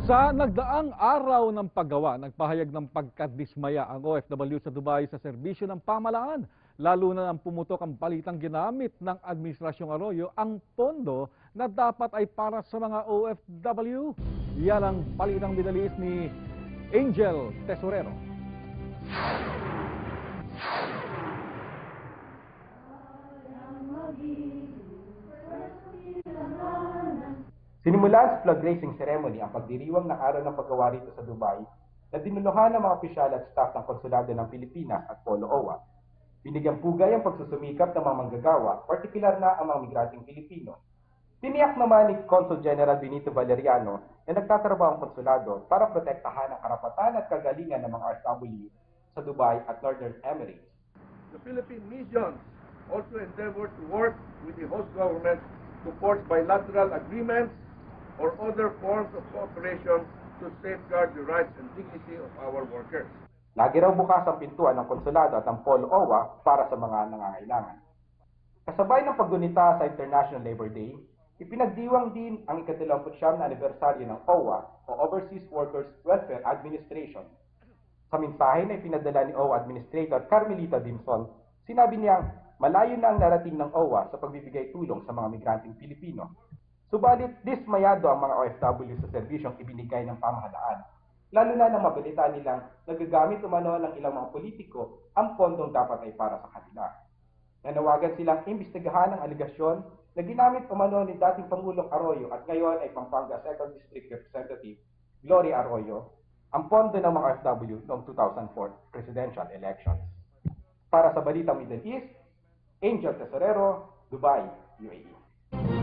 Sa nagdaang araw ng paggawa, nagpahayag ng pagkadismaya ang OFW sa Dubai sa serbisyo ng pamahalaan. Lalo na nang pumutok ang balitang ginamit ng Administrasyong Arroyo ang pondo na dapat ay para sa mga OFW. Yan ang balitang binalis ni Angel Tesorero. Sinimulan sa flag raising ceremony ang pagdiriwang ng araw ng paggawa rito sa Dubai na dinuluhan ng mga opisyal at staff ng Konsulado ng Pilipinas at Polo OWA. Binigyang pugay ang pagsusumikap ng mga manggagawa, partikular na ang mga migranteng Pilipino. Tiniyak naman ni Consul General Benito Valeriano na nagtatrabaho ang konsulado para protektahan ang karapatan at kagalingan ng mga OFW sa Dubai at Northern Emirates. The Philippine missions also endeavor to work with the host government to forge bilateral agreements or other forms of cooperation to safeguard the rights and dignity of our workers. Lagi raw bukas ang pintuan ng konsulado at ang Polo OWA para sa mga nangangailangan. Kasabay ng paggunita sa International Labor Day, ipinagdiwang din ang ika-29 na anibersaryo ng OWA o Overseas Workers Welfare Administration. Sa mensahe na ipinadala ni OWA Administrator Carmelita Dimson, sinabi niyang malayo na ang narating ng OWA sa pagbibigay tulong sa mga migranteng Pilipino. Subalit, dismayado ang mga OFW sa serbisyong ibinigay ng pamahalaan, lalo na nang mabalita nilang nagagamit umano ng ilang mga politiko ang pondong dapat ay para sa kanila. Nanawagan silang imbestigahan ang aligasyon na ginamit umano ni dating Pangulong Arroyo at ngayon ay Pampanga 2nd District Representative Gloria Arroyo ang pondo ng mga OFW noong 2004 presidential elections. Para sa Balitang Middle East, Angel Tesorero, Dubai, UAE.